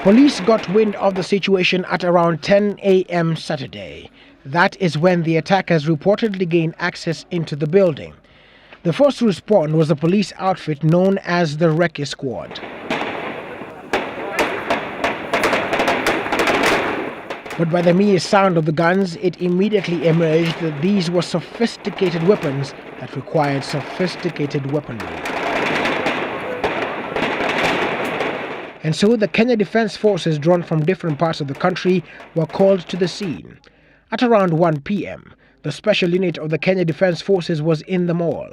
Police got wind of the situation at around 10 a.m. Saturday. That is when the attackers reportedly gained access into the building. The first to respond was a police outfit known as the Recce Squad. But by the mere sound of the guns, it immediately emerged that these were sophisticated weapons that required sophisticated weaponry. And so the Kenya Defence Forces, drawn from different parts of the country, were called to the scene. At around 1 p.m., the special unit of the Kenya Defence Forces was in the mall.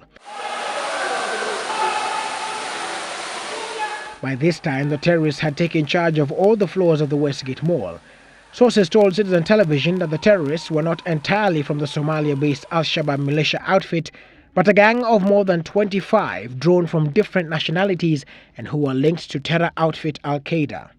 By this time, the terrorists had taken charge of all the floors of the Westgate Mall. Sources told Citizen Television that the terrorists were not entirely from the Somalia-based Al-Shabaab militia outfit, but a gang of more than 25 drawn from different nationalities and who were linked to terror outfit Al-Qaeda.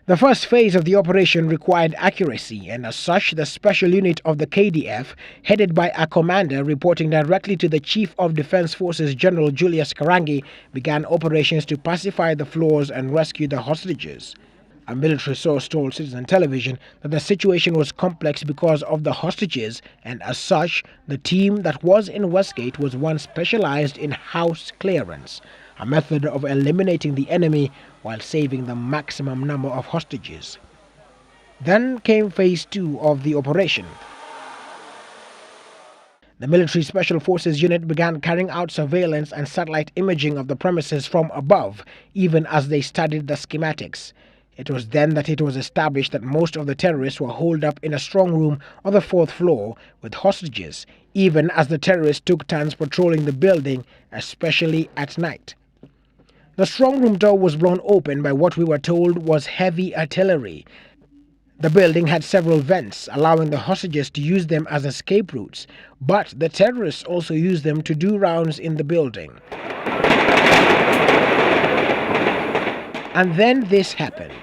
The first phase of the operation required accuracy, and as such, the special unit of the KDF, headed by a commander reporting directly to the Chief of Defence Forces General Julius Karangi, began operations to pacify the floors and rescue the hostages. A military source told Citizen Television that the situation was complex because of the hostages, and as such, the team that was in Westgate was one specialized in house clearance, a method of eliminating the enemy while saving the maximum number of hostages. Then came Phase 2 of the operation. The military special forces unit began carrying out surveillance and satellite imaging of the premises from above, even as they studied the schematics. It was then that it was established that most of the terrorists were holed up in a strong room on the 4th floor with hostages, even as the terrorists took turns patrolling the building, especially at night. The strong room door was blown open by what we were told was heavy artillery. The building had several vents, allowing the hostages to use them as escape routes, but the terrorists also used them to do rounds in the building. And then this happened.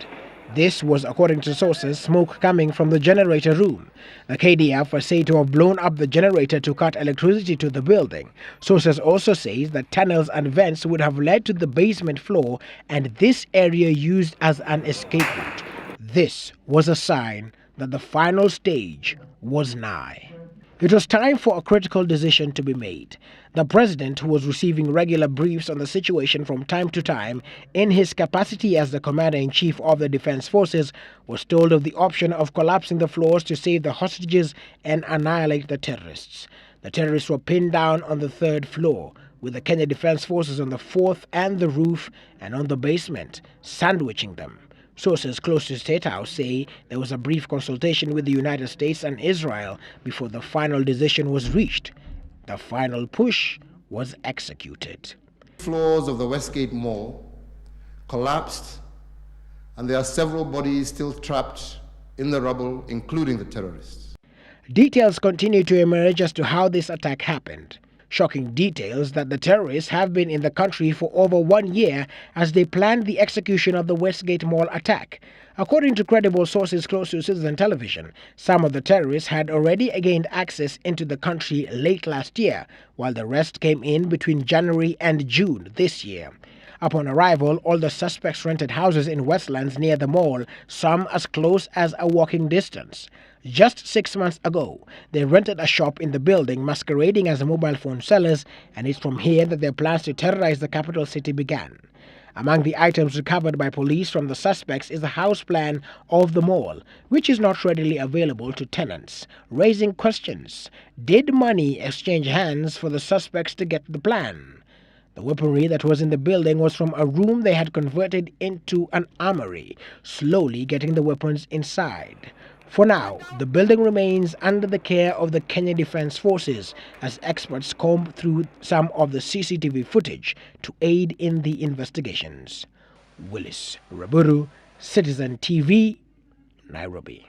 This was, according to sources, smoke coming from the generator room. The KDF was said to have blown up the generator to cut electricity to the building. Sources also say that tunnels and vents would have led to the basement floor and this area used as an escape route. This was a sign that the final stage was nigh. It was time for a critical decision to be made. The president, who was receiving regular briefs on the situation from time to time in his capacity as the commander-in-chief of the defense forces, was told of the option of collapsing the floors to save the hostages and annihilate the terrorists. The terrorists were pinned down on the 3rd floor, with the Kenya Defence Forces on the 4th and the roof and on the basement, sandwiching them. Sources close to State House say there was a brief consultation with the United States and Israel before the final decision was reached. The final push was executed. Floors of the Westgate Mall collapsed, and there are several bodies still trapped in the rubble, including the terrorists. Details continue to emerge as to how this attack happened. Shocking details that the terrorists have been in the country for over 1 year as they planned the execution of the Westgate Mall attack. According to credible sources close to Citizen Television, some of the terrorists had already gained access into the country late last year, while the rest came in between January and June this year. Upon arrival, all the suspects rented houses in Westlands near the mall, some as close as a walking distance. Just 6 months ago, they rented a shop in the building masquerading as mobile phone sellers, and it's from here that their plans to terrorize the capital city began. Among the items recovered by police from the suspects is the house plan of the mall, which is not readily available to tenants, raising questions. Did money exchange hands for the suspects to get the plan? The weaponry that was in the building was from a room they had converted into an armory, slowly getting the weapons inside. For now, the building remains under the care of the Kenya Defence Forces as experts comb through some of the CCTV footage to aid in the investigations. Willis Raburu, Citizen TV, Nairobi.